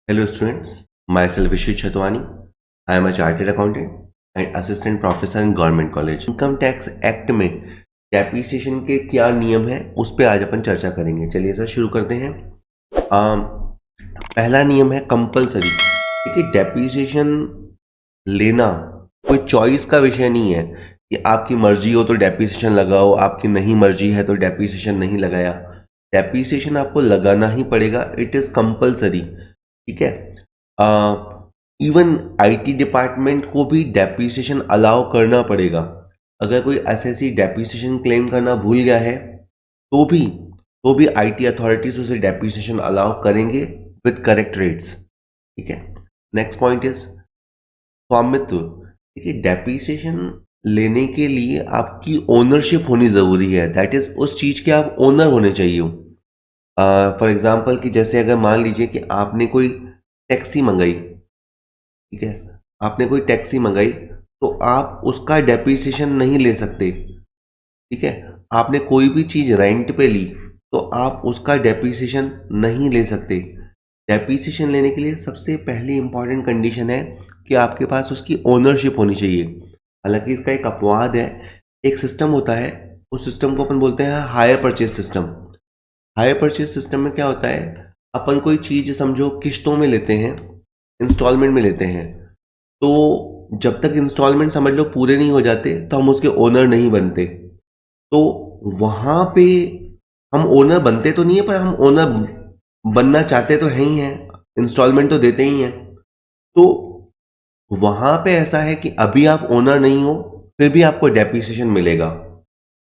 Hello students, myself Vishit Chatwani. I am a chartered accountant and assistant professor in government college. Income tax act में depreciation के क्या नियम है उस पर आज अपन चर्चा करेंगे। चलिए सर शुरू करते हैं। पहला नियम है कंपलसरी। देखिए डेप्रिसिएशन लेना कोई चॉइस का विषय नहीं है कि आपकी मर्जी हो तो डेप्रिसिएशन लगाओ, आपकी नहीं मर्जी है तो डेप्रिसिएशन नहीं लगाया। डेप्रिसिएशन आपको लगाना ही पड़ेगा, इट इज़ कंपलसरी। ठीक है। इवन आईटी डिपार्टमेंट को भी डेप्रिसिएशन अलाउ करना पड़ेगा। अगर कोई एसएससी डेप्रिसिएशन क्लेम करना भूल गया है तो भी आईटी अथॉरिटीज उसे डेप्रिसिएशन अलाउ करेंगे विद करेक्ट रेट्स। ठीक है। नेक्स्ट पॉइंट इज स्वामित्व। देखिए डेप्रिसिएशन लेने के लिए आपकी ओनरशिप होनी ज़रूरी है, दैट इज उस चीज़ के आप ओनर होने चाहिए। फॉर एग्जाम्पल कि जैसे अगर मान लीजिए कि आपने कोई टैक्सी मंगाई, ठीक है, आपने कोई टैक्सी मंगाई तो आप उसका डेप्रिसिएशन नहीं ले सकते। ठीक है। आपने कोई भी चीज़ रेंट पे ली तो आप उसका डेप्रिसिएशन नहीं ले सकते। डेप्रिसिएशन लेने के लिए सबसे पहली इंपॉर्टेंट कंडीशन है कि आपके पास उसकी ओनरशिप होनी चाहिए। हालांकि इसका एक अपवाद है, एक सिस्टम होता है, उस सिस्टम को अपन बोलते हैं hire purchase system. Hire purchase system में क्या होता है, अपन कोई चीज़ समझो किश्तों में लेते हैं, इंस्टॉलमेंट में लेते हैं, तो जब तक इंस्टॉलमेंट समझ लो पूरे नहीं हो जाते तो हम उसके ओनर नहीं बनते। तो वहाँ पे हम ओनर बनते तो नहीं है, पर हम ओनर बनना चाहते तो है ही हैं, इंस्टॉलमेंट तो देते ही हैं। तो वहाँ पे ऐसा है कि अभी आप ओनर नहीं हो फिर भी आपको डेप्रिसिएशन मिलेगा।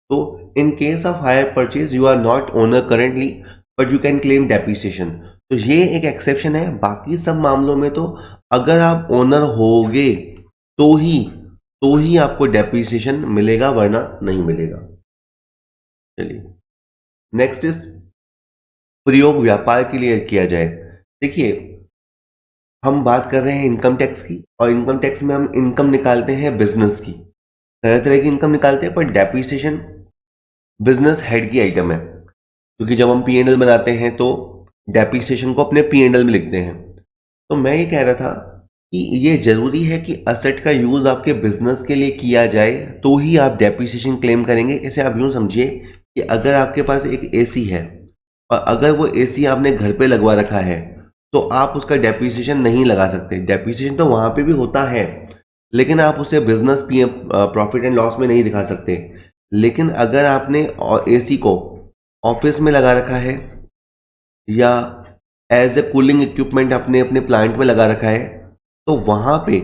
तो in case of hire purchase you are not owner currently but you can claim depreciation. तो ये एक एक्सेप्शन है। बाकी सब मामलों में तो अगर आप ओनर होगे तो ही आपको डेप्रिसिएशन मिलेगा, वरना नहीं मिलेगा। चलिए नेक्स्ट इज प्रयोग व्यापार के लिए किया जाए। देखिए हम बात कर रहे हैं इनकम टैक्स की, और इनकम टैक्स में हम इनकम निकालते हैं बिजनेस की, तरह तरह की इनकम निकालते हैं, पर डेप्रिसिएशन बिजनेस हेड की आइटम है, क्योंकि जब हम पी&एल बनाते हैं तो डेप्रिसिएशन को अपने पी&एल में लिखते हैं। तो मैं ये कह रहा था कि ये जरूरी है कि असेट का यूज आपके बिजनेस के लिए किया जाए तो ही आप डेप्रिसिएशन क्लेम करेंगे। इसे आप यूं समझिए कि अगर आपके पास एक एसी है और अगर वो एसी आपने घर पे लगवा रखा है तो आप उसका डेप्रिसिएशन नहीं लगा सकते। डेप्रिसिएशन तो वहां पे भी होता है, लेकिन आप उसे बिजनेस प्रॉफिट एंड लॉस में नहीं दिखा सकते। लेकिन अगर आपने एसी को ऑफिस में लगा रखा है या एज ए कूलिंग इक्विपमेंट अपने अपने प्लांट में लगा रखा है तो वहाँ पे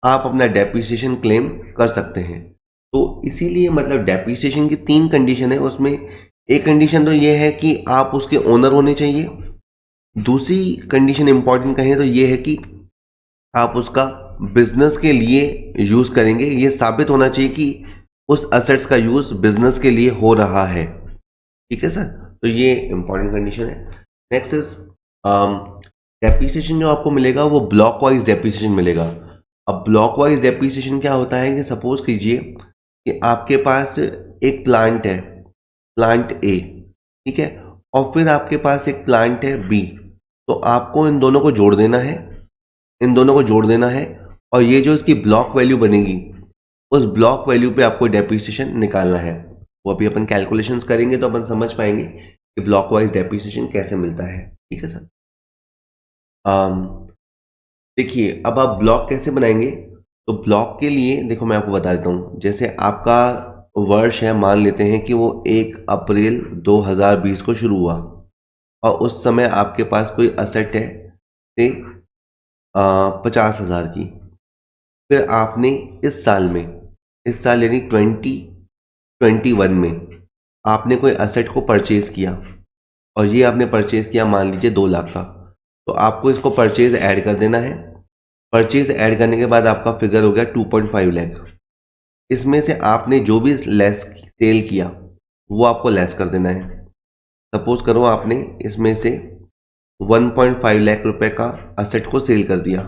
आप अपना डेप्रिसिएशन क्लेम कर सकते हैं। तो इसीलिए मतलब डेप्रिसिएशन की 3 कंडीशन है, उसमें एक कंडीशन तो ये है कि आप उसके ओनर होने चाहिए। दूसरी कंडीशन इंपॉर्टेंट कहें तो ये है कि आप उसका बिजनेस के लिए यूज करेंगे, ये साबित होना चाहिए कि उस असेट्स का यूज बिजनेस के लिए हो रहा है। ठीक है सर, तो ये इंपॉर्टेंट कंडीशन है। नेक्स्ट इज डेप्रिसिएशन जो आपको मिलेगा वो ब्लॉक वाइज डेप्रिसिएशन मिलेगा। अब ब्लॉक वाइज डेप्रिसिएशन क्या होता है कि सपोज कीजिए कि आपके पास एक प्लांट है, प्लांट ए, ठीक है, और फिर आपके पास एक प्लांट है बी। तो आपको इन दोनों को जोड़ देना है, इन दोनों को जोड़ देना है, और ये जो इसकी ब्लॉक वैल्यू बनेगी उस ब्लॉक वैल्यू पे आपको डेप्रिसिएशन निकालना है। वो अभी अपन कैलकुलेशंस करेंगे तो अपन समझ पाएंगे कि ब्लॉक वाइज डेप्रिसिएशन कैसे मिलता है। ठीक है सर। देखिए अब आप ब्लॉक कैसे बनाएंगे, तो ब्लॉक के लिए देखो मैं आपको बता देता हूँ। जैसे आपका वर्ष है, मान लेते हैं कि वो 1 अप्रैल 2020 को शुरू हुआ और उस समय आपके पास कोई असेट है से 50,000 की। फिर आपने इस साल यानी 2021 में आपने कोई असेट को परचेज किया, और ये आपने परचेज किया मान लीजिए 2 लाख का। तो आपको इसको परचेज ऐड कर देना है। परचेज ऐड करने के बाद आपका फिगर हो गया 2.5 लाख। इसमें से आपने जो भी लेस सेल किया वो आपको लेस कर देना है। सपोज करो आपने इसमें से 1.5 लाख रुपए का असेट को सेल कर दिया,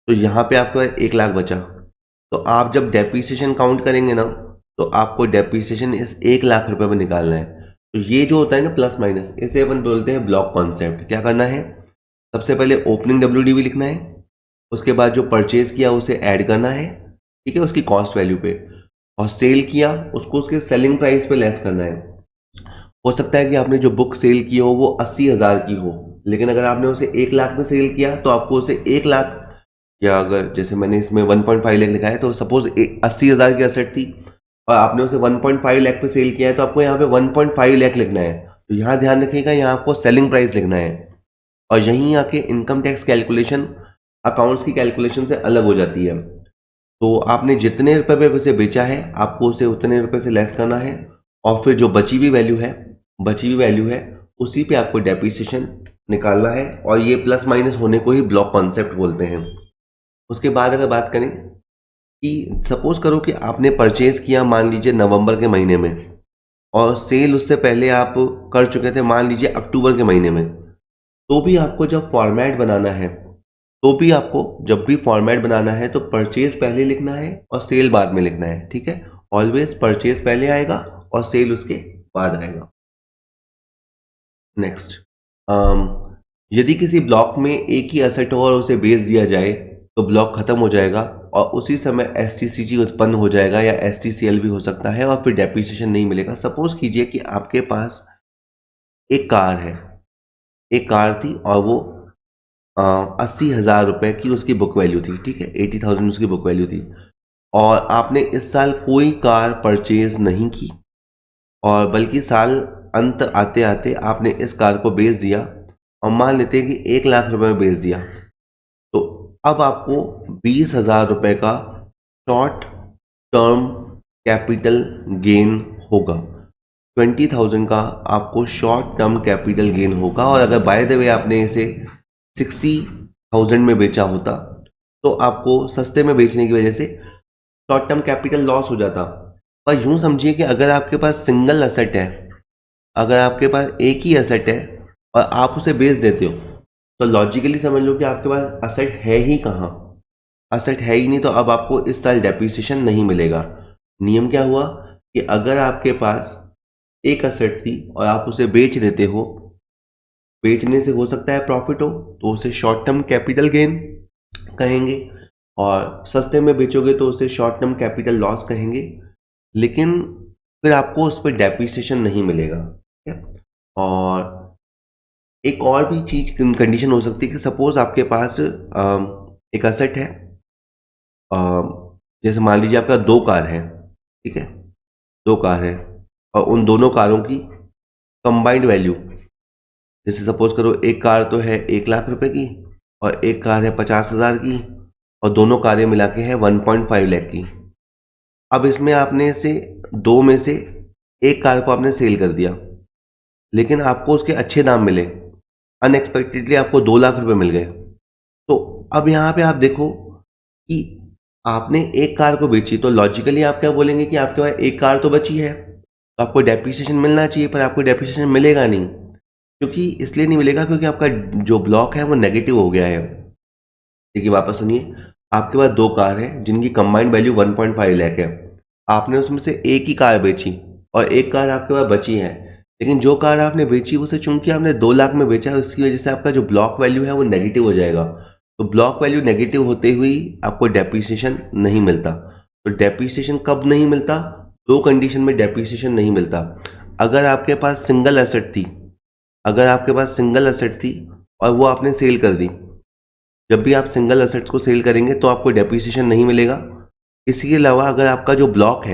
तो यहाँ पे आपके पास 1 लाख बचा। तो आप जब डेप्रिसिएशन काउंट करेंगे ना तो आपको डेप्रिसिएशन इस 1 लाख रुपए में निकालना है। तो ये जो होता है ना प्लस माइनस, इसे अपन बोलते हैं ब्लॉक कॉन्सेप्ट। क्या करना है, सबसे पहले ओपनिंग WDV लिखना है, उसके बाद जो परचेज किया उसे ऐड करना है, ठीक है, उसकी कॉस्ट वैल्यू पे, और सेल किया उसको उसके सेलिंग प्राइस पे लेस करना है। हो सकता है कि आपने जो बुक सेल की हो वो 80,000 की हो, लेकिन अगर आपने उसे 1 लाख में सेल किया तो आपको उसे 1 लाख, या अगर जैसे मैंने इसमें 1.5 लाख लिखा है तो सपोज 80,000 की एसेट थी और आपने उसे 1.5 लाख पे सेल किया है तो आपको यहाँ पे 1.5 लाख लिखना है। तो यहाँ ध्यान रखिएगा, यहाँ आपको सेलिंग प्राइस लिखना है, और यहीं आके इनकम टैक्स कैलकुलेशन अकाउंट्स की कैलकुलेशन से अलग हो जाती है। तो आपने जितने रुपए पे उसे बेचा है आपको उसे उतने रुपए से लेस करना है, और फिर जो बची हुई वैल्यू है उसी पे आपको डेप्रिसिएशन निकालना है, और ये प्लस माइनस होने को ही ब्लॉक कॉन्सेप्ट बोलते हैं। उसके बाद अगर बात करें कि सपोज करो कि आपने परचेज किया मान लीजिए नवंबर के महीने में, और सेल उससे पहले आप कर चुके थे मान लीजिए अक्टूबर के महीने में, तो भी आपको जब फॉर्मेट बनाना है जब भी फॉर्मेट बनाना है तो परचेज पहले लिखना है और सेल बाद में लिखना है, ठीक है। ऑलवेज परचेज पहले आएगा और सेल उसके बाद आएगा। नेक्स्ट, यदि किसी ब्लॉक में एक ही एसेट हो और उसे बेच दिया जाए तो ब्लॉक खत्म हो जाएगा और उसी समय STCG उत्पन्न हो जाएगा, या STCL भी हो सकता है, और फिर डेप्रिसिएशन नहीं मिलेगा। सपोज कीजिए कि आपके पास एक कार थी और वो 80,000 रुपये की उसकी बुक वैल्यू थी, ठीक है, 80,000 उसकी बुक वैल्यू थी, और आपने इस साल कोई कार परचेज नहीं की, और बल्कि साल अंत आते आते आपने इस कार को बेच दिया, और मान लेते हैं कि 1 लाख रुपए में बेच दिया, तो अब आपको 20,000 रुपये का शॉर्ट टर्म कैपिटल गेन होगा। 20,000 का आपको शॉर्ट टर्म कैपिटल गेन होगा, और अगर बाय द वे आपने इसे 60,000 में बेचा होता तो आपको सस्ते में बेचने की वजह से शॉर्ट टर्म कैपिटल लॉस हो जाता। पर यूं समझिए कि अगर आपके पास सिंगल एसेट है, अगर आपके पास एक ही एसेट है और आप उसे बेच देते हो, तो लॉजिकली समझ लो कि आपके पास एसेट है ही कहाँ, एसेट है ही नहीं, तो अब आपको इस साल डेप्रिसिएशन नहीं मिलेगा। नियम क्या हुआ कि अगर आपके पास एक एसेट थी और आप उसे बेच देते हो, बेचने से हो सकता है प्रॉफिट हो तो उसे शॉर्ट टर्म कैपिटल गेन कहेंगे, और सस्ते में बेचोगे तो उसे शॉर्ट टर्म कैपिटल लॉस कहेंगे, लेकिन फिर आपको उस पर डेप्रिसिएशन नहीं मिलेगा, ठीक है। और एक और भी चीज कंडीशन हो सकती है कि सपोज आपके पास एक एसेट है, जैसे मान लीजिए आपका 2 कार है, ठीक है, 2 कार है, और उन दोनों कारों की कंबाइंड वैल्यू, जैसे सपोज करो एक कार तो है 1 लाख रुपए की और एक कार है 50,000 की, और दोनों कारें मिला के है 1.5 लाख की। अब इसमें आपने से दो में से एक कार को आपने सेल कर दिया, लेकिन आपको उसके अच्छे दाम मिले, अनएक्सपेक्टेडली आपको 2 लाख रुपए मिल गए। तो अब यहाँ पे आप देखो कि आपने एक कार को बेची, तो लॉजिकली आप क्या बोलेंगे कि आपके पास एक कार तो बची है, तो आपको डेप्रिसिएशन मिलना चाहिए, पर आपको डेप्रिसिएशन मिलेगा नहीं। क्योंकि इसलिए नहीं मिलेगा क्योंकि आपका जो ब्लॉक है वो नेगेटिव हो गया है। देखिए वापस सुनिए, आपके पास 2 कार है जिनकी कंबाइंड वैल्यू 1.5 लाख है, आपने उसमें से एक ही कार बेची और एक कार आपके पास बची है, लेकिन जो कार आपने बेची उसे चूंकि आपने 2 लाख में बेचा है, उसकी वजह से आपका जो ब्लॉक वैल्यू है वो नेगेटिव हो जाएगा। तो ब्लॉक वैल्यू नेगेटिव होते हुए आपको डेप्रिसिएशन नहीं मिलता। तो डेप्रिसिएशन कब नहीं मिलता? 2 कंडीशन में डेप्रिसिएशन नहीं मिलता। अगर आपके पास सिंगल एसेट थी और वो आपने सेल कर दी, जब भी आप सिंगल एसेट्स को सेल करेंगे तो आपको डेप्रिसिएशन नहीं मिलेगा। इसके अलावा अगर आपका जो ब्लॉक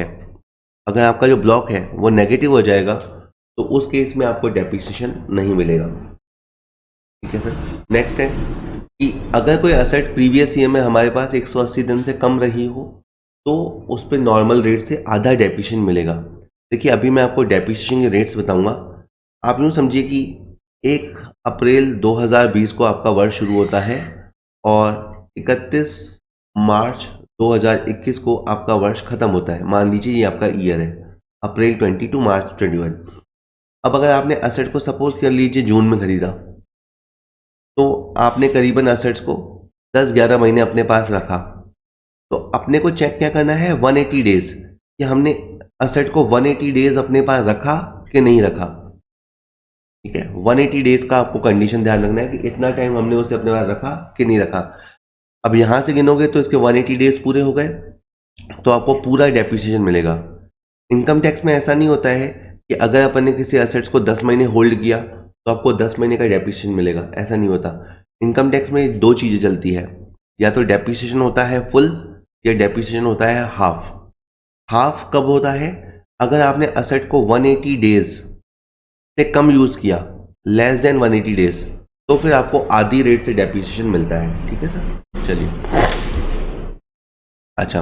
है वो नेगेटिव हो जाएगा तो उस केस में आपको डेप्रिसिएशन नहीं मिलेगा, ठीक है सर। नेक्स्ट है कि अगर कोई एसेट प्रीवियस ईयर में हमारे पास 180 दिन से कम रही हो तो उस पर नॉर्मल रेट से आधा डेप्रिसिएशन मिलेगा। देखिए अभी मैं आपको डेप्रिसिएशन के रेट्स बताऊंगा। आप यूँ समझिए कि 1 अप्रैल 2020 को आपका वर्ष शुरू होता है और 31 मार्च 2021 को आपका वर्ष खत्म होता है। मान लीजिए ये आपका ईयर है, अप्रैल 20 टू मार्च 21। अब अगर आपने एसेट को सपोज कर लीजिए जून में खरीदा, तो आपने करीबन एसेट्स को 10-11 महीने अपने पास रखा, तो अपने को चेक क्या करना है 180 डेज, कि हमने एसेट को 180 डेज अपने पास रखा कि नहीं रखा। ठीक है, 180 डेज का आपको कंडीशन ध्यान रखना है कि इतना टाइम हमने उसे अपने पास रखा कि नहीं रखा। अब यहाँ से गिनोगे तो इसके 180 डेज पूरे हो गए तो आपको पूरा डेप्रिसिएशन मिलेगा। इनकम टैक्स में ऐसा नहीं होता है कि अगर अपन ने किसी एसेट्स को 10 महीने होल्ड किया तो आपको 10 महीने का डेप्रिसिएशन मिलेगा, ऐसा नहीं होता। इनकम टैक्स में दो चीज़ें चलती है, या तो डेप्रिसिएशन होता है फुल या डेप्रिसिएशन होता है हाफ। हाफ कब होता है? अगर आपने असेट को 180 डेज से कम यूज़ किया, लेस देन 180 डेज, तो फिर आपको आधी रेट से डेप्रिसिएशन मिलता है। ठीक है सर, चलिए। अच्छा,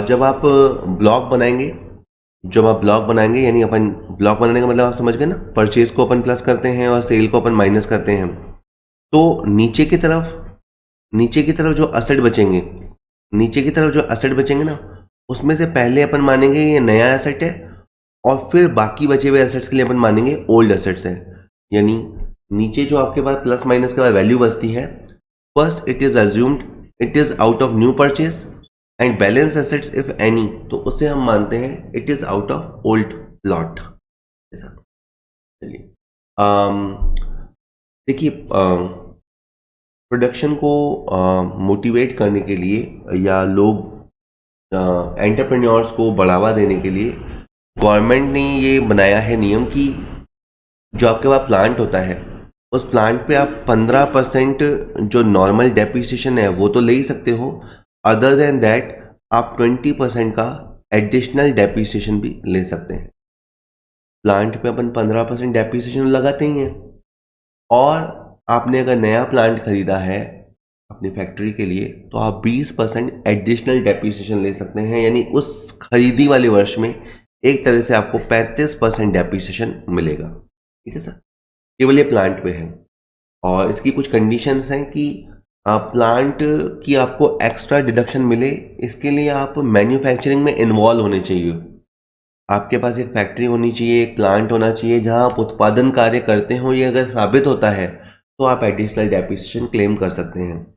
जब आप ब्लॉक बनाएंगे यानी अपन ब्लॉक बनाने का मतलब आप समझ गए ना, परचेज को अपन प्लस करते हैं और सेल को अपन माइनस करते हैं। तो नीचे की तरफ जो असेट बचेंगे ना, उसमें से पहले अपन मानेंगे ये नया एसेट है और फिर बाकी बचे हुए एसेट्स के लिए अपन मानेंगे ओल्ड एसेट्स है। यानी नीचे जो आपके पास प्लस माइनस के बाद वैल्यू बचती है, first it is assumed it is out of new purchase and balance assets if any, तो उसे हम मानते हैं it is out of old plot. चलिए, देखिए, प्रोडक्शन को मोटिवेट करने के लिए या लोग एंटरप्रेन्योर्स को बढ़ावा देने के लिए गवर्नमेंट ने ये बनाया है नियम कि जो आपके पास प्लांट होता है उस प्लांट पे आप 15% जो नॉर्मल डेप्रिसिएशन है वो तो ले ही सकते हो, अदर देन दैट आप 20% का एडिशनल डेप्रिसिएशन भी ले सकते हैं। प्लांट पे अपन 15% डेप्रिसिएशन लगाते ही हैं, और आपने अगर नया प्लांट खरीदा है अपनी फैक्ट्री के लिए तो आप 20% एडिशनल डेप्रिसिएशन ले सकते हैं, यानी उस खरीदी वाले वर्ष में एक तरह से आपको 35% डेप्रिसिएशन मिलेगा। ठीक है सर, केवल ये प्लांट पे है। और इसकी कुछ कंडीशंस हैं कि प्लांट की आपको एक्स्ट्रा डिडक्शन मिले, इसके लिए आप मैन्युफैक्चरिंग में इन्वॉल्व होने चाहिए। आपके पास एक फैक्ट्री होनी चाहिए, एक प्लांट होना चाहिए जहां आप उत्पादन कार्य करते हो। ये अगर साबित होता है तो आप एडिशनल डेप्रिसिएशन क्लेम कर सकते हैं।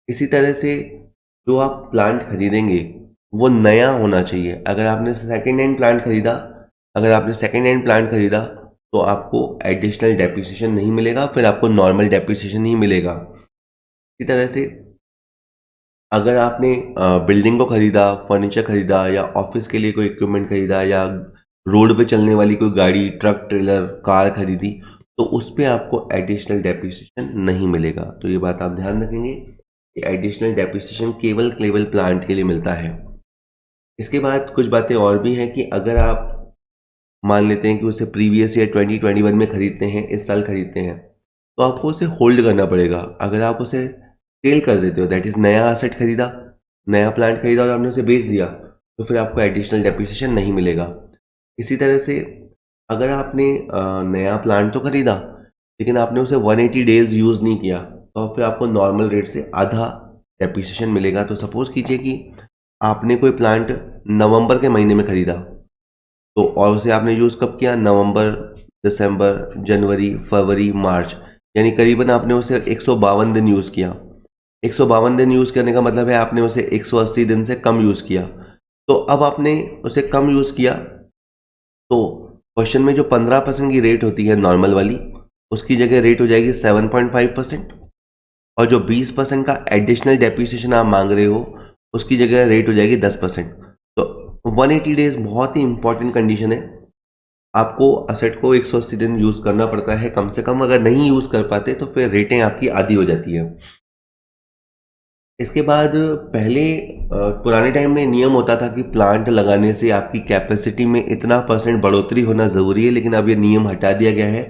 इसी तरह से जो आप प्लांट खरीदेंगे वो नया होना चाहिए। अगर आपने सेकेंड हैंड प्लांट खरीदा तो आपको एडिशनल डेप्रिसिएशन नहीं मिलेगा, फिर आपको नॉर्मल डेप्रिसिएशन ही मिलेगा। इसी तरह से अगर आपने बिल्डिंग को खरीदा, फर्नीचर खरीदा या ऑफिस के लिए कोई इक्विपमेंट खरीदा या रोड पे चलने वाली कोई गाड़ी, ट्रक, ट्रेलर, कार खरीदी, तो उस पर आपको एडिशनल डेप्रिसिएशन नहीं मिलेगा। तो ये बात आप ध्यान रखेंगे कि एडिशनल डेप्रिसिएशन केवल प्लांट के लिए मिलता है। इसके बाद कुछ बातें और भी हैं कि अगर आप मान लेते हैं कि उसे प्रीवियस ईयर 2021 में खरीदते हैं, इस साल खरीदते हैं, तो आपको उसे होल्ड करना पड़ेगा। अगर आप उसे सेल कर देते हो, दैट इज़ नया एसेट खरीदा, नया प्लांट खरीदा और आपने उसे बेच दिया, तो फिर आपको एडिशनल डेप्रिसिएशन नहीं मिलेगा। इसी तरह से अगर आपने नया प्लांट तो खरीदा लेकिन आपने उसे 180 डेज यूज़ नहीं किया, तो फिर आपको नॉर्मल रेट से आधा डेप्रिसिएशन मिलेगा। तो सपोज़ कीजिए कि आपने कोई प्लांट नवंबर के महीने में खरीदा, तो और उसे आपने यूज़ कब किया? नवंबर, दिसंबर, जनवरी, फरवरी, मार्च, यानी करीबन आपने उसे 152 दिन यूज़ किया। 152 दिन यूज़ करने का मतलब है आपने उसे 180 दिन से कम यूज़ किया। तो अब आपने उसे कम यूज़ किया तो क्वेश्चन में जो 15% की रेट होती है नॉर्मल वाली, उसकी जगह रेट हो जाएगी 7.5%, और जो 20% का एडिशनल डेप्रिसिएशन आप मांग रहे हो उसकी जगह रेट हो जाएगी 10%। तो 180 डेज बहुत ही इंपॉर्टेंट कंडीशन है। आपको असेट को 180 दिन यूज़ करना पड़ता है कम से कम। अगर नहीं यूज़ कर पाते तो फिर रेटें आपकी आधी हो जाती है। इसके बाद पहले पुराने टाइम में नियम होता था कि प्लांट लगाने से आपकी कैपेसिटी में इतना % बढ़ोतरी होना ज़रूरी है, लेकिन अब ये नियम हटा दिया गया है।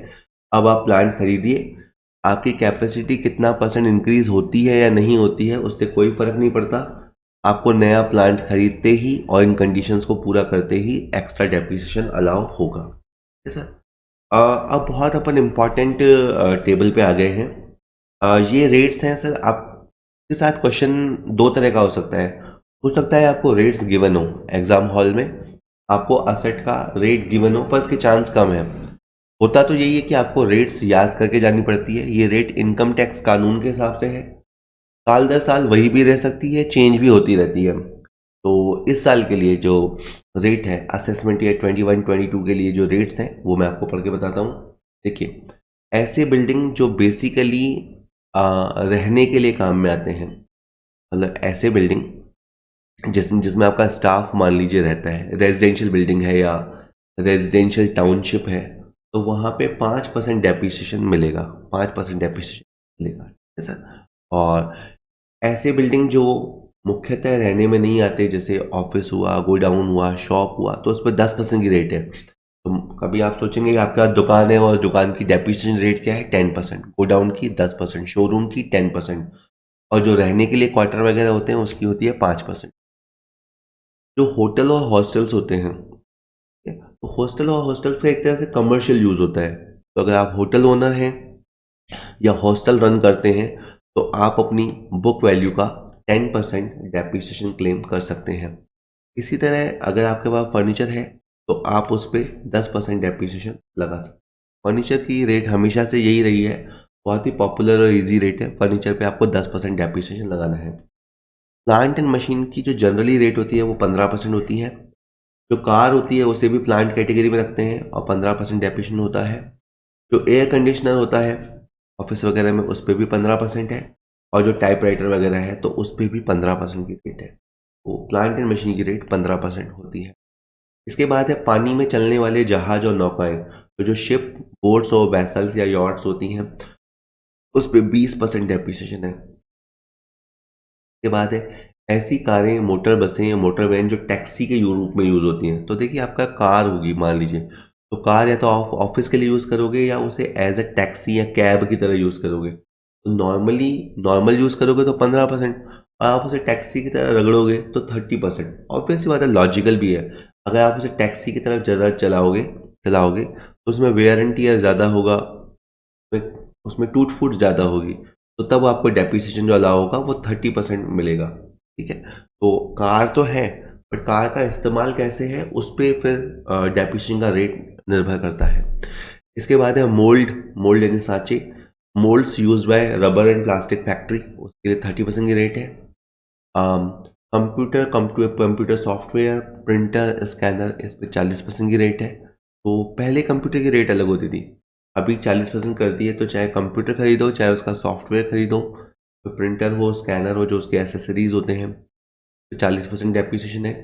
अब आप प्लांट खरीदिए, आपकी कैपेसिटी कितना % इंक्रीज होती है या नहीं होती है उससे कोई फ़र्क नहीं पड़ता। आपको नया प्लांट खरीदते ही और इन कंडीशंस को पूरा करते ही एक्स्ट्रा डेप्रिसिएशन अलाउ होगा। ठीक है सर। अब बहुत अपन इम्पॉर्टेंट टेबल पे आ गए हैं। ये रेट्स हैं सर। आपके साथ क्वेश्चन दो तरह का हो सकता है आपको रेट्स गिवन हो एग्जाम हॉल में, आपको असेट का रेट गिवन हो, पर इसके चांस कम है। होता तो यही है कि आपको रेट्स याद करके जानी पड़ती है। ये रेट इनकम टैक्स कानून के हिसाब से है, साल दर साल वही भी रह सकती है, चेंज भी होती रहती है। तो इस साल के लिए जो रेट है असेसमेंट ईयर 21-22 के लिए जो रेट्स हैं वो मैं आपको पढ़ के बताता हूँ। देखिए, ऐसे बिल्डिंग जो बेसिकली रहने के लिए काम में आते हैं, मतलब ऐसे बिल्डिंग जिसमें आपका स्टाफ मान लीजिए रहता है, रेजिडेंशियल बिल्डिंग है या रेजिडेंशियल टाउनशिप है, तो वहाँ पे 5% डेप्रिसिएशन मिलेगा, 5% डेप्रिसिएशन मिलेगा, ठीक है सर। और ऐसे बिल्डिंग जो मुख्यतः रहने में नहीं आते, जैसे ऑफिस हुआ, गोडाउन हुआ, शॉप हुआ, तो उस पर 10% की रेट है। तो कभी आप सोचेंगे कि आपका दुकान है और दुकान की डेप्रिसिएशन रेट क्या है, 10%, गोडाउन की 10%, शोरूम की 10%, और जो रहने के लिए क्वार्टर वगैरह होते हैं उसकी होती है 5%। जो होटल और हॉस्टल्स होते हैं, ठीक है, तो हॉस्टल और हॉस्टल्स का एक तरह से कमर्शियल यूज़ होता है। तो अगर आप होटल ओनर हैं या हॉस्टल रन करते हैं, तो आप अपनी बुक वैल्यू का 10% डेप्रिसिएशन क्लेम कर सकते हैं। इसी तरह अगर आपके पास फर्नीचर है तो आप उस पर 10% डेप्रिसिएशन लगा सकते हैं। फर्नीचर की रेट हमेशा से यही रही है, बहुत ही पॉपुलर और इजी रेट है, फर्नीचर पे आपको 10% डेप्रिसिएशन लगाना है। प्लांट एंड मशीन की जो जनरली रेट होती है वो 15% होती है। जो कार होती है उसे भी प्लांट कैटेगरी में रखते हैं और 15% डेप्रिसिएशन होता है। जो एयर कंडीशनर होता है ऑफिस वगैरह में, उस पर भी 15% है, और जो टाइपराइटर वगैरह है तो उस पर भी 15% की रेट है। तो प्लांट एंड मशीन की रेट 15% होती है। इसके बाद है पानी में चलने वाले जहाज और नौकाएं, तो जो शिप, बोट्स और वैसल्स या यॉट्स होती हैं उस पर 20% डेप्रिसिएशन है। के बाद है ऐसी कारें, मोटर बसें या मोटर वैन जो टैक्सी के रूप में यूज़ होती हैं। तो देखिए, आपका कार होगी मान लीजिए, तो कार या तो ऑफिस के लिए यूज़ करोगे या उसे एज अ टैक्सी या कैब की तरह यूज़ करोगे। तो नॉर्मल यूज़ करोगे तो 15%, और आप उसे टैक्सी की तरह रगड़ोगे तो 30%। ऑब्वियस सी बात है, लॉजिकल भी है। अगर आप उसे टैक्सी की तरफ ज़्यादा चलाओगे चलाओगे तो उसमें वेयर एंड टियर ज़्यादा होगा, उसमें टूट फूट ज़्यादा होगी, तो तब आपको डेप्रिसिएशन जो अलाउ होगा वो 30% मिलेगा, ठीक है। तो कार तो है, बट कार का इस्तेमाल कैसे है उस पर फिर डेप्रिसिएशन का रेट निर्भर करता है। इसके बाद है मोल्ड यानी सांचे। Moulds use by rubber and plastic factory, उसके लिए 30% की रेट है। कंप्यूटर सॉफ्टवेयर, प्रिंटर, स्कैनर, इस पर 40% की रेट है। तो पहले कंप्यूटर की रेट अलग होती थी, अभी 40% कर दी है। तो चाहे कंप्यूटर खरीदो, चाहे उसका सॉफ्टवेयर खरीदो, तो प्रिंटर हो, स्कैनर हो, जो उसके एसेसरीज होते हैं, तो 40% डेप्रिसिएशन है।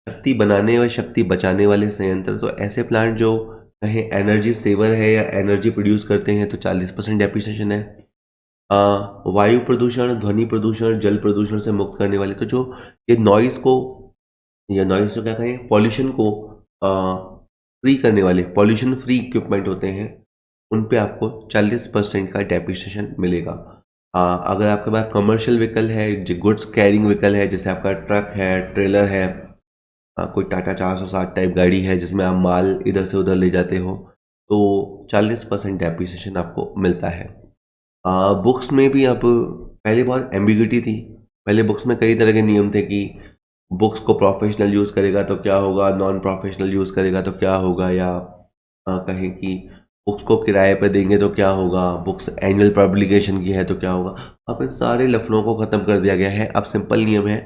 शक्ति बनाने और शक्ति बचाने वाले संयंत्र, तो ऐसे प्लांट जो कहीं एनर्जी सेवर है या एनर्जी प्रोड्यूस करते हैं, तो 40% डेप्रिसिएशन है। वायु प्रदूषण, ध्वनि प्रदूषण, जल प्रदूषण से मुक्त करने वाले, तो जो ये नॉइज़ को, या नॉइज़ को क्या कहें, पॉल्यूशन को फ्री करने वाले, पॉल्यूशन फ्री इक्विपमेंट होते हैं, उन पे आपको 40% का डेप्रिसिएशन मिलेगा। अगर आपके पास कमर्शियल व्हीकल है, जो गुड्स कैरिंग व्हीकल है, जैसे आपका ट्रक है, ट्रेलर है, कोई टाटा 460 टाइप गाड़ी है जिसमें आप माल इधर से उधर ले जाते हो, तो 40% डेप्रिसिएशन आपको मिलता है। बुक्स में भी अब, पहले बहुत एम्बिग्यूटी थी। पहले बुक्स में कई तरह के नियम थे कि बुक्स को प्रोफेशनल यूज़ करेगा तो क्या होगा, नॉन प्रोफेशनल यूज़ करेगा तो क्या होगा, या कहें कि बुक्स को किराए पे देंगे तो क्या होगा, बुक्स एनुअल पब्लिकेशन की है तो क्या होगा। अब इन सारे लफड़ों को ख़त्म कर दिया गया है। अब सिंपल नियम है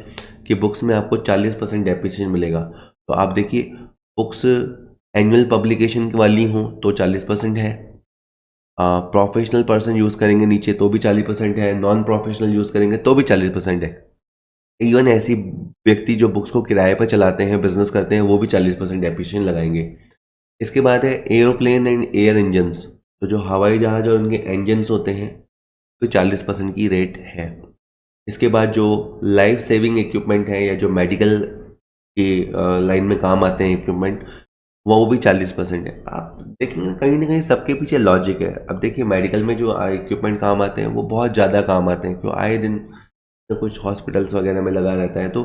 कि बुक्स में आपको 40% डेप्रिसिएशन मिलेगा। तो आप देखिए, बुक्स एनुअल पब्लिकेशन वाली हों तो 40% है, प्रोफेशनल पर्सन यूज़ करेंगे नीचे तो भी 40% है, नॉन प्रोफेशनल यूज़ करेंगे तो भी 40% है। इवन ऐसी व्यक्ति जो बुक्स को किराए पर चलाते हैं, बिजनेस करते हैं, वो भी 40% डेप्रिसिएशन लगाएंगे। इसके बाद है एरोप्लेन एंड एयर इंजन्स, तो जो हवाई जहाज और उनके इंजन्स होते हैं, तो 40% की रेट है। इसके बाद जो लाइफ सेविंग इक्विपमेंट है या जो मेडिकल की लाइन में काम आते हैं इक्विपमेंट, वो भी 40% है। आप देखेंगे कहीं ना कहीं सबके पीछे लॉजिक है। अब देखिए, मेडिकल में जो इक्विपमेंट काम आते हैं वो बहुत ज़्यादा काम आते हैं, क्यों आए दिन तो कुछ हॉस्पिटल्स वगैरह में लगा रहता है, तो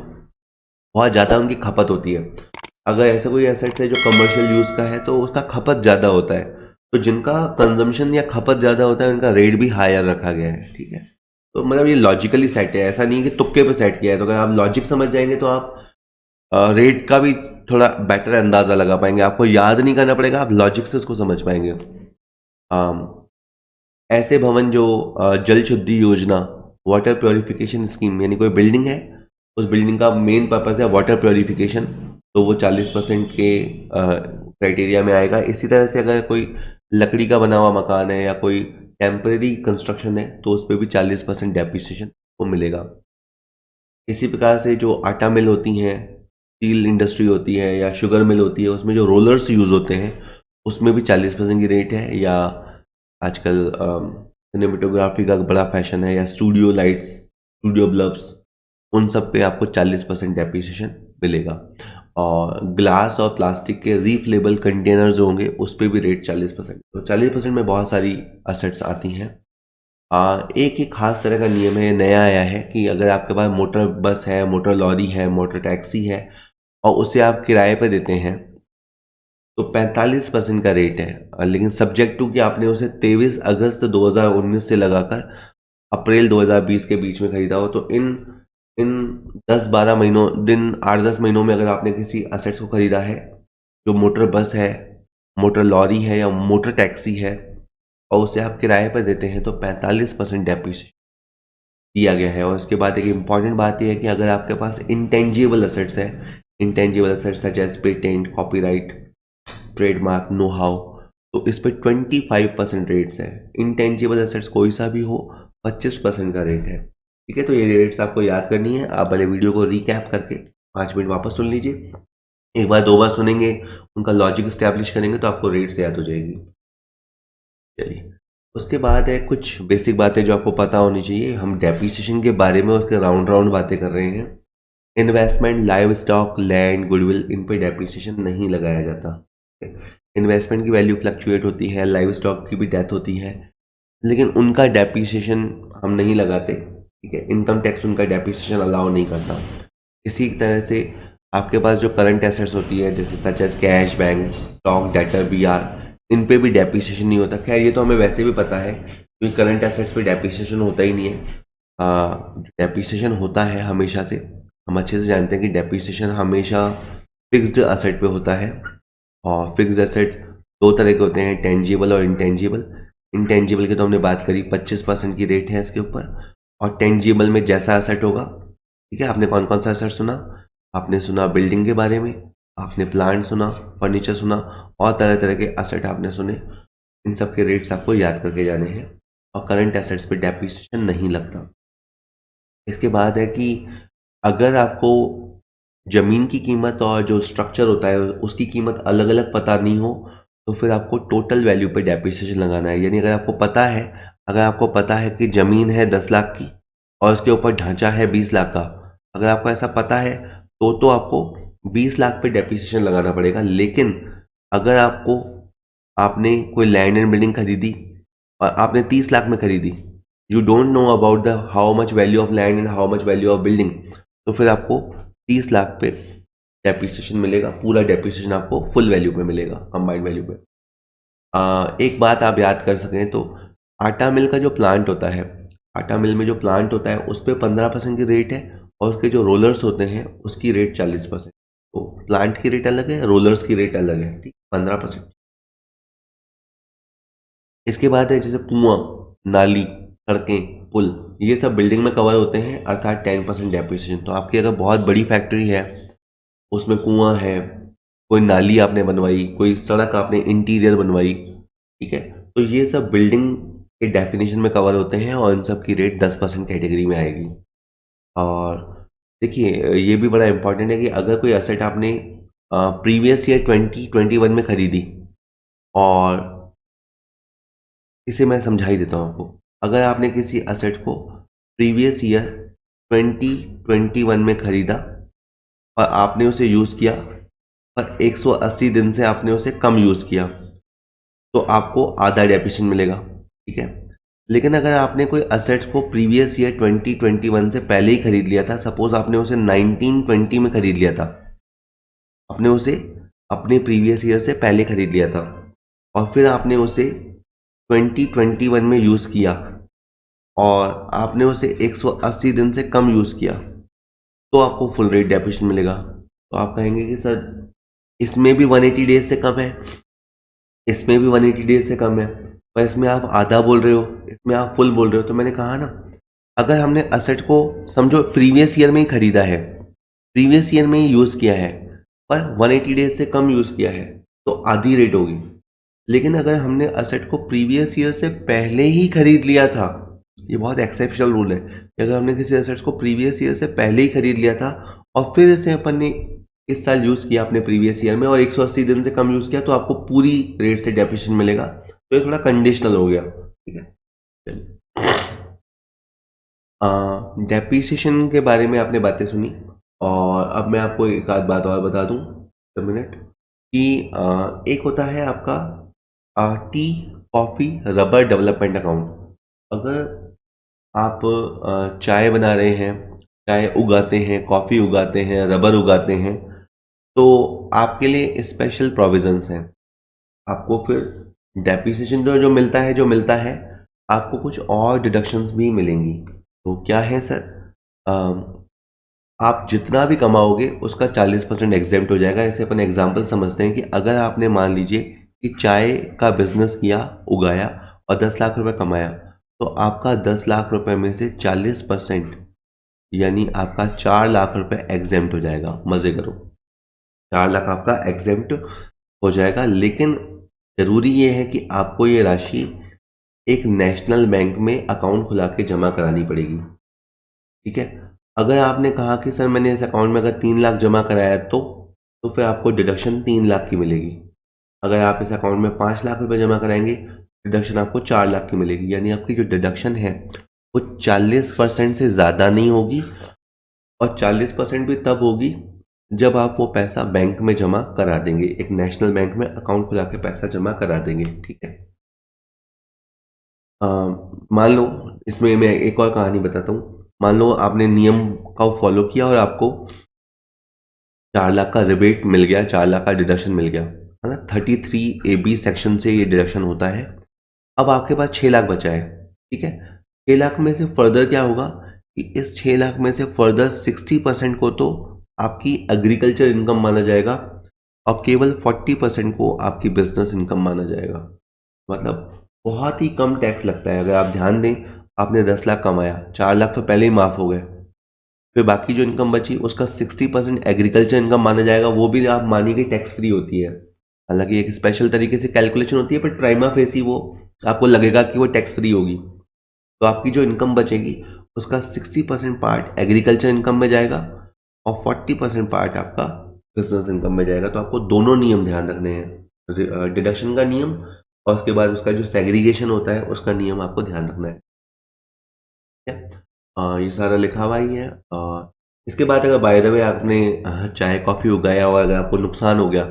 बहुत ज़्यादा उनकी खपत होती है। अगर ऐसा कोई एसेट्स है जो कमर्शियल यूज़ का है तो उसका खपत ज़्यादा होता है, तो जिनका कंजम्पशन या खपत ज़्यादा होता है उनका रेट भी हायर रखा गया है, ठीक है। तो मतलब ये लॉजिकली सेट है, ऐसा नहीं है कि तुक्के पे सेट किया है। तो अगर आप लॉजिक समझ जाएंगे तो आप रेट का भी थोड़ा बेटर अंदाज़ा लगा पाएंगे, आपको याद नहीं करना पड़ेगा, आप लॉजिक से उसको समझ पाएंगे। ऐसे भवन जो जल शुद्धि योजना, वाटर प्योरिफिकेशन स्कीम, यानी कोई बिल्डिंग है, उस बिल्डिंग का मेन पर्पज़ है वाटर प्योरिफिकेशन, तो वो 40% के क्राइटेरिया में आएगा। इसी तरह से अगर कोई लकड़ी का बना हुआ मकान है या कोई टेम्परेरी कंस्ट्रक्शन है तो उस पर भी 40% डेप्रिसिएशन को मिलेगा। इसी प्रकार से जो आटा मिल होती हैं, स्टील इंडस्ट्री होती है या शुगर मिल होती है, उसमें जो रोलर्स यूज़ होते हैं उसमें भी 40% की रेट है। या आजकल सिनेमेटोग्राफी का बड़ा फैशन है, या स्टूडियो लाइट्स, स्टूडियो बल्ब्स, उन सब पे आपको 40% डेप्रिसिएशन मिलेगा। और ग्लास और प्लास्टिक के रीफिलेबल कंटेनर्स होंगे उस पर भी रेट 40%। तो 40% में बहुत सारी असेट्स आती हैं। एक ही खास तरह का नियम है, नया आया है, कि अगर आपके पास मोटर बस है, मोटर लॉरी है, मोटर टैक्सी है और उसे आप किराए पर देते हैं तो 45% का रेट है। लेकिन सब्जेक्ट टू कि आपने उसे 23 अगस्त 2019 से लगाकर अप्रैल 2020 के बीच में खरीदा हो। तो इन इन 10-12 महीनों, 8-10 महीनों में अगर आपने किसी असेट्स को खरीदा है, जो मोटर बस है, मोटर लॉरी है या मोटर टैक्सी है, और उसे आप किराए पर देते हैं तो 45% डेप्रिसिएशन दिया गया है। और उसके बाद एक इम्पॉर्टेंट बात यह है कि अगर आपके पास इंटेंजिबल असेट्स है, intangible assets such as patent, copyright, trademark, know how, तो इस पर 25% रेट्स है। इंटेंजिबल एसेट्स कोई सा भी हो 25% का रेट है। ठीक है, तो ये रेट्स आपको याद करनी है। आप पहले वीडियो को रिकैप करके 5 मिनट वापस सुन लीजिए, एक बार 2 बार सुनेंगे, उनका लॉजिक इस्टेब्लिश करेंगे तो आपको रेट्स याद हो जाएगी। चलिए, उसके बाद है कुछ बेसिक बातें जो आपको पता होनी चाहिए। हम डेप्रिसिएशन के बारे में उसके राउंड राउंड बातें कर रहे हैं। Investment, livestock, land, goodwill, इन पे डेप्रिसिएशन नहीं लगाया जाता। इन्वेस्टमेंट की वैल्यू फ्लक्चुएट होती है, लाइव स्टॉक की भी डेथ होती है, लेकिन उनका डेप्रिसिएशन हम नहीं लगाते। ठीक है, इनकम टैक्स उनका डेप्रिसिएशन अलाउ नहीं करता। इसी तरह से आपके पास जो करंट एसेट्स होती है, जैसे such as cash, bank, stock, debtor, BR, इन पे भी डेप्रिसिएशन नहीं होता। खैर, ये तो हमें वैसे भी पता है क्योंकि करंट एसेट्स पे डेप्रिसिएशन होता ही नहीं है। डेप्रिसिएशन होता है हमेशा से, हम अच्छे से जानते हैं कि डेप्रिसिएशन हमेशा फिक्स्ड असेट पे होता है। और फिक्स्ड एसेट दो तरह के होते हैं, टेंजिबल और इंटेंजिबल। इंटेंजिबल की तो हमने बात करी, 25% की रेट है इसके ऊपर। और टेंजिबल में जैसा एसेट होगा, ठीक है, आपने कौन कौन सा एसेट सुना? आपने सुना बिल्डिंग के बारे में, आपने प्लांट सुना, फर्नीचर सुना, और तरह तरह के एसेट आपने सुने। इन सब के रेट्स आपको याद करके जाने हैं। और करंट एसेट्स पे डेप्रिसिएशन नहीं लगता। इसके बाद है कि अगर आपको ज़मीन की कीमत और जो स्ट्रक्चर होता है उसकी कीमत अलग अलग पता नहीं हो तो फिर आपको टोटल वैल्यू पे डेप्रिसिएशन लगाना है। यानी अगर आपको पता है कि ज़मीन है 10 लाख की और उसके ऊपर ढांचा है 20 लाख का, अगर आपको ऐसा पता है तो आपको 20 लाख पे डेप्रिसिएशन लगाना पड़ेगा। लेकिन अगर आपने कोई लैंड एंड बिल्डिंग खरीदी और आपने 30 लाख में खरीदी, you don't know about the how much value of land and how much value of building, तो फिर आपको 30 लाख पे डेप्रिसिएशन मिलेगा। पूरा डेप्रिसिएशन आपको फुल वैल्यू पे मिलेगा, कंबाइंड वैल्यू पे। एक बात आप याद कर सकें तो आटा मिल का जो प्लांट होता है, आटा मिल में जो प्लांट होता है उस पर 15% की रेट है और उसके जो रोलर्स होते हैं उसकी रेट 40%। तो प्लांट की रेट अलग है, रोलर्स की रेट अलग है, ठीक, 15%। इसके बाद है जैसे कुआं, नाली, सड़कें, पुल, ये सब बिल्डिंग में कवर होते हैं, अर्थात 10% डेप्रिसिएशन। तो आपकी अगर बहुत बड़ी फैक्ट्री है, उसमें कुआं है, कोई नाली आपने बनवाई, कोई सड़क आपने इंटीरियर बनवाई, ठीक है, तो ये सब बिल्डिंग के डेफिनेशन में कवर होते हैं और इन सब की रेट 10% कैटेगरी में आएगी। और देखिए, ये भी बड़ा इंपॉर्टेंट है कि अगर कोई एसेट आपने प्रीवियस ईयर 2021 में खरीदी, और इसे मैं समझा ही देता हूँ आपको। अगर आपने किसी एसेट को प्रीवियस ईयर 2021 में खरीदा और आपने उसे यूज़ किया पर 180 दिन से आपने उसे कम यूज़ किया तो आपको आधा डेप्रिसिएशन मिलेगा, ठीक है। लेकिन अगर आपने कोई एसेट को प्रीवियस ईयर 2021 से पहले ही खरीद लिया था, सपोज आपने उसे 1920 में खरीद लिया था, आपने उसे अपने प्रीवियस ईयर से पहले खरीद लिया था और फिर आपने उसे 2021 में यूज़ किया और आपने उसे 180 दिन से कम यूज़ किया तो आपको फुल रेट डेप्रिसिएशन मिलेगा। तो आप कहेंगे कि सर इसमें भी 180 डेज से कम है, इसमें भी 180 डेज से कम है, पर इसमें आप आधा बोल रहे हो, इसमें आप फुल बोल रहे हो। तो मैंने कहा ना, अगर हमने असेट को समझो प्रीवियस ईयर में ही खरीदा है, प्रीवियस ईयर में ही यूज़ किया है, पर 180 डेज से कम यूज़ किया है तो आधी रेट होगी। लेकिन अगर हमने असेट को प्रीवियस ईयर से पहले ही खरीद लिया था, ये बहुत एक्सेप्शनल रूल है कि अगर हमने किसी असेट्स को प्रीवियस ईयर से पहले ही खरीद लिया था और फिर इसे अपन ने इस साल यूज़ किया अपने प्रीवियस ईयर में और 180 दिन से कम यूज़ किया, तो आपको पूरी रेट से डेप्रिसिएशन मिलेगा। तो ये थोड़ा कंडीशनल हो गया, ठीक है। डेप्रिसिएशन के बारे में आपने बातें सुनी, और अब मैं आपको एक आध बात और बता दूं, 1 मिनट, कि एक होता है आपका tea coffee rubber development account. अगर आप चाय बना रहे हैं, चाय उगाते हैं, कॉफ़ी उगाते हैं, रबर उगाते हैं, तो आपके लिए स्पेशल प्रोविजंस हैं। आपको फिर डेप्रिसिएशन जो मिलता है, आपको कुछ और डिडक्शंस भी मिलेंगी। तो क्या है सर? आप जितना भी कमाओगे उसका 40% एग्जेम्प्ट हो जाएगा। ऐसे अपन एग्जांपल समझते हैं कि अगर आपने मान लीजिए कि चाय का बिजनेस किया, उगाया और 10 लाख रुपए कमाया, तो आपका 10 लाख रुपए में से 40% यानी आपका 4 लाख रुपए एग्जेम्प्ट हो जाएगा। मज़े करो, 4 लाख आपका एग्जेम्प्ट हो जाएगा। लेकिन ज़रूरी ये है कि आपको ये राशि एक नेशनल बैंक में अकाउंट खुला के जमा करानी पड़ेगी, ठीक है। अगर आपने कहा कि सर मैंने इस अकाउंट में अगर 3 लाख जमा कराया तो फिर आपको डिडक्शन 3 लाख की मिलेगी। अगर आप इस अकाउंट में 5 लाख रुपए जमा कराएंगे, डिडक्शन आपको 4 लाख की मिलेगी। यानी आपकी जो डिडक्शन है वो 40% से ज़्यादा नहीं होगी, और 40% भी तब होगी जब आप वो पैसा बैंक में जमा करा देंगे, एक नेशनल बैंक में अकाउंट खुला के पैसा जमा करा देंगे, ठीक है। मान लो, इसमें मैं एक और कहानी बताता हूँ। मान लो आपने नियम का फॉलो किया और आपको 4 लाख का रिबेट मिल गया, 4 लाख का डिडक्शन मिल गया, है ना। 33AB सेक्शन से ये डिडक्शन होता है। अब आपके पास 6 लाख बचा है, ठीक है। 6 लाख में से फर्दर क्या होगा कि इस 6 लाख में से फर्दर 60% को तो आपकी एग्रीकल्चर इनकम माना जाएगा और केवल 40% को आपकी बिजनेस इनकम माना जाएगा। मतलब बहुत ही कम टैक्स लगता है। अगर आप ध्यान दें, आपने 10 लाख कमाया, 4 लाख तो पहले ही माफ़ हो गए, फिर बाकी जो इनकम बची उसका 60% एग्रीकल्चर इनकम माना जाएगा। वो भी आप मानिए टैक्स फ्री होती है। हालांकि एक स्पेशल तरीके से कैलकुलेशन होती है, पर प्राइमा फेसी वो आपको लगेगा कि वो टैक्स फ्री होगी। तो आपकी जो इनकम बचेगी उसका 60% पार्ट एग्रीकल्चर इनकम में जाएगा और 40% पार्ट आपका बिजनेस इनकम में जाएगा। तो आपको दोनों नियम ध्यान रखने हैं, डिडक्शन का नियम और उसके बाद उसका जो सेग्रीगेशन होता है उसका नियम आपको ध्यान रखना है, ठीक है। ये सारा लिखा हुआ ही है। इसके बाद अगर बाय द वे आपने चाय कॉफ़ी उगाया और अगर आपको नुकसान हो गया,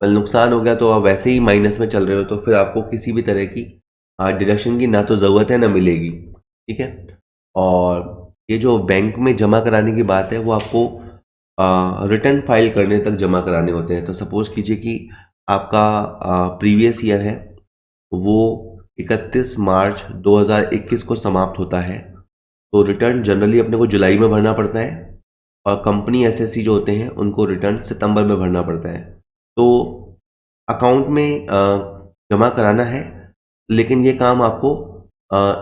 नुकसान हो गया तो आप वैसे ही माइनस में चल रहे हो, तो फिर आपको किसी भी तरह की डिडक्शन की ना तो ज़रूरत है ना मिलेगी, ठीक है। और ये जो बैंक में जमा कराने की बात है वो आपको रिटर्न फाइल करने तक जमा कराने होते हैं। तो सपोज़ कीजिए कि आपका प्रीवियस ईयर है, वो 31 मार्च 2021 को समाप्त होता है, तो रिटर्न जनरली अपने को जुलाई में भरना पड़ता है और कंपनी एसएससी जो होते हैं उनको रिटर्न सितंबर में भरना पड़ता है। तो अकाउंट में जमा कराना है, लेकिन ये काम आपको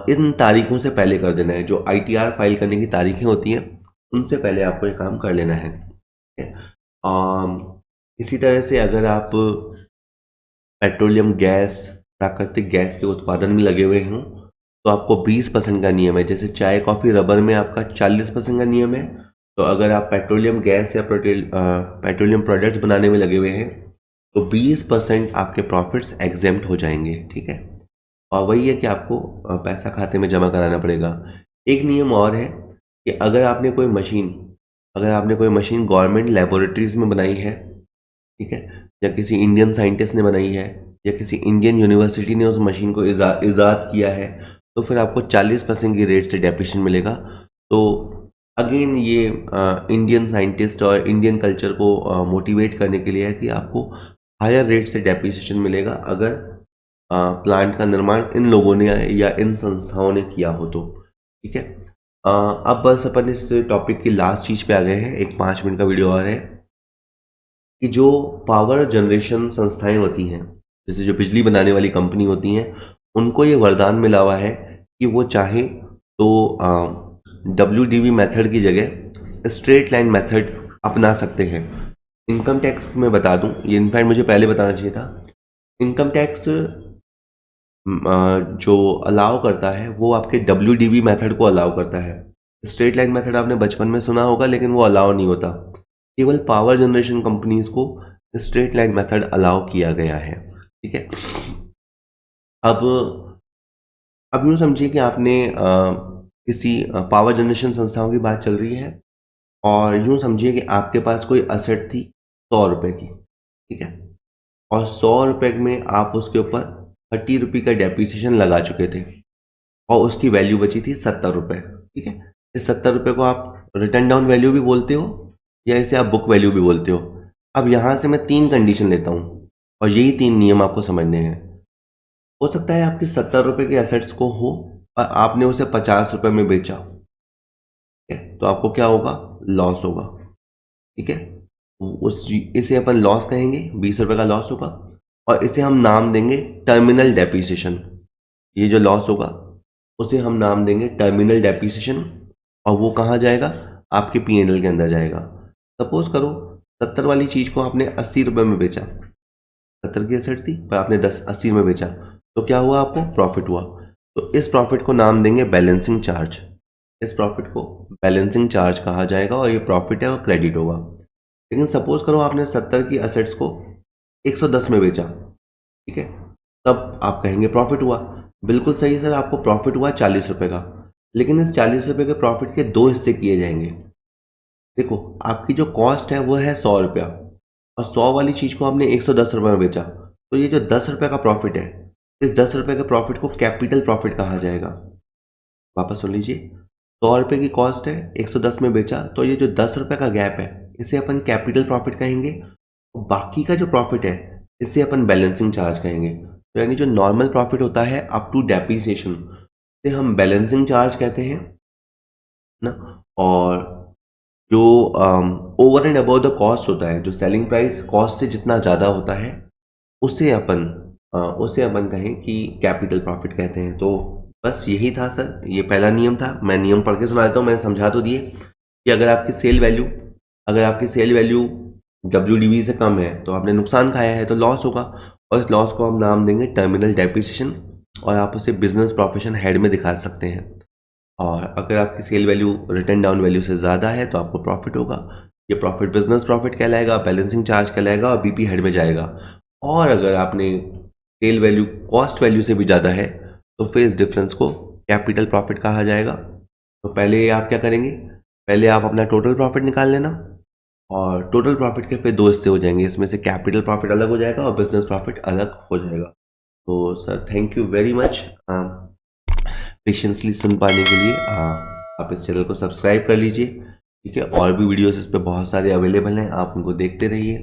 इन तारीखों से पहले कर देना है। जो आईटीआर फाइल करने की तारीखें होती हैं उनसे पहले आपको ये काम कर लेना है, ठीक है। इसी तरह से अगर आप पेट्रोलियम गैस, प्राकृतिक गैस के उत्पादन में लगे हुए हों तो आपको 20% का नियम है। जैसे चाय कॉफ़ी रबर में आपका 40% का नियम है, तो अगर आप पेट्रोलियम गैस या पेट्रोलियम प्रोडक्ट्स बनाने में लगे हुए हैं तो 20% आपके प्रॉफिट्स एग्जेम्प्ट हो जाएंगे, ठीक है। और वही है कि आपको पैसा खाते में जमा कराना पड़ेगा। एक नियम और है कि अगर आपने कोई मशीन गवर्नमेंट लेबोरेटरीज में बनाई है, ठीक है, या किसी इंडियन साइंटिस्ट ने बनाई है या किसी इंडियन यूनिवर्सिटी ने उस मशीन को इजाद किया है, तो फिर आपको 40% की रेट से डेप्रिसिएशन मिलेगा। तो अगेन ये इंडियन साइंटिस्ट और इंडियन कल्चर को मोटिवेट करने के लिए है कि आपको हायर रेट से डेप्रिसिएशन मिलेगा अगर प्लांट का निर्माण इन लोगों ने या इन संस्थाओं ने किया हो तो, ठीक है। अब बस अपन इस टॉपिक की लास्ट चीज़ पे आ गए हैं। एक 5 मिनट का वीडियो और है कि जो पावर जनरेशन संस्थाएं होती हैं, जैसे जो बिजली बनाने वाली कंपनी होती हैं, उनको ये वरदान मिला हुआ है कि वो चाहे तो WDV मेथड की जगह स्ट्रेट लाइन मेथड अपना सकते हैं। इनकम टैक्स में बता दूं, ये इनफैक्ट मुझे पहले बताना चाहिए था इनकम टैक्स जो अलाउ करता है वो आपके WDV मेथड को अलाउ करता है। स्ट्रेट लाइन मेथड आपने बचपन में सुना होगा, लेकिन वो अलाउ नहीं होता। केवल पावर जनरेशन कंपनीज को स्ट्रेट लाइन मेथड अलाउ किया गया है। ठीक है, अब यूँ समझिए कि आपने किसी पावर जनरेशन संस्थाओं की बात चल रही है, और यूँ समझिए कि आपके पास कोई असेट थी 100 रुपये की। ठीक है, और 100 रुपये में आप उसके ऊपर 30 रुपये का डेप्रिसिएशन लगा चुके थे, और उसकी वैल्यू बची थी 70 रुपये। ठीक है, इस 70 रुपये को आप रिटर्न डाउन वैल्यू भी बोलते हो, या इसे आप बुक वैल्यू भी बोलते हो। अब यहाँ से मैं 3 कंडीशन लेता हूँ, और यही 3 नियम आपको समझने हैं। हो सकता है आपके 70 रुपये के एसेट्स को हो और आपने उसे 50 रुपये में बेचा। ठीक है, तो आपको क्या होगा? लॉस होगा। ठीक है, इसे अपन लॉस कहेंगे, 20 रुपये का लॉस होगा, और इसे हम नाम देंगे टर्मिनल डेप्रिसिएशन। ये जो लॉस होगा उसे हम नाम देंगे टर्मिनल डेप्रिसिएशन, और वो कहाँ जाएगा? आपके P&L के अंदर जाएगा। सपोज करो 70 वाली चीज़ को आपने 80 रुपये में बेचा, 70 की एसेट थी पर आपने 80 में बेचा, तो क्या हुआ? आपको प्रॉफिट हुआ। तो इस प्रॉफिट को नाम देंगे बैलेंसिंग चार्ज। इस प्रॉफिट को बैलेंसिंग चार्ज कहा जाएगा, और ये प्रॉफिट है और क्रेडिट होगा। लेकिन सपोज करो आपने 70 की असेट्स को 110 में बेचा। ठीक है, तब आप कहेंगे प्रॉफिट हुआ। बिल्कुल सही है सर, आपको प्रॉफिट हुआ 40 रुपये का, लेकिन इस 40 रुपये के प्रॉफिट के 2 हिस्से किए जाएंगे। देखो, आपकी जो कॉस्ट है वो है 100 रुपया, और 100 वाली चीज़ को आपने 110 रुपये में बेचा, तो ये जो 10 रुपये का प्रॉफिट है, इस 10 रुपये के प्रॉफिट को कैपिटल प्रॉफिट कहा जाएगा। वापस सुन लीजिए, 100 रुपये की कॉस्ट है, 110 में बेचा, तो ये जो 10 रुपये का गैप है इसे अपन कैपिटल प्रॉफिट कहेंगे, और बाकी का जो प्रॉफिट है इसे अपन बैलेंसिंग चार्ज कहेंगे। तो यानी जो नॉर्मल प्रॉफिट होता है अप टू डेप्रिसिएशन से हम बैलेंसिंग चार्ज कहते हैं ना, और जो over and above the cost होता है, जो सेलिंग प्राइस कॉस्ट से जितना ज़्यादा होता है, उसे अपन कहें कि कैपिटल प्रॉफिट कहते हैं। तो बस यही था सर, ये पहला नियम था। मैं नियम पढ़ के सुना देता हूँ, मैंने समझा तो दिए कि अगर आपकी सेल वैल्यू WDV से कम है तो आपने नुकसान खाया है, तो लॉस होगा, और इस लॉस को हम नाम देंगे टर्मिनल डेप्रिसिएशन, और आप उसे बिजनेस प्रोफेशन हेड में दिखा सकते हैं। और अगर आपकी sale value written down value से ज़्यादा है तो आपको प्रॉफिट होगा। ये प्रॉफिट बिजनेस प्रॉफिट कहलाएगा, बैलेंसिंग चार्ज कहलाएगा, और BP हेड में जाएगा। और अगर आपने सेल वैल्यू कॉस्ट वैल्यू से भी ज़्यादा है तो फिर इस डिफरेंस को कैपिटल प्रॉफिट कहा जाएगा। तो पहले आप क्या करेंगे? पहले आप अपना टोटल प्रॉफिट निकाल लेना, और टोटल प्रॉफिट के फिर 2 हिस्से हो जाएंगे, इसमें से कैपिटल प्रॉफिट अलग हो जाएगा और बिजनेस प्रॉफिट अलग हो जाएगा। तो sir thank you very much patiently सुन पाने के लिए। आप इस चैनल को सब्सक्राइब कर लीजिए। ठीक है, और भी वीडियोस इस पे बहुत सारे अवेलेबल हैं, आप उनको देखते रहिए।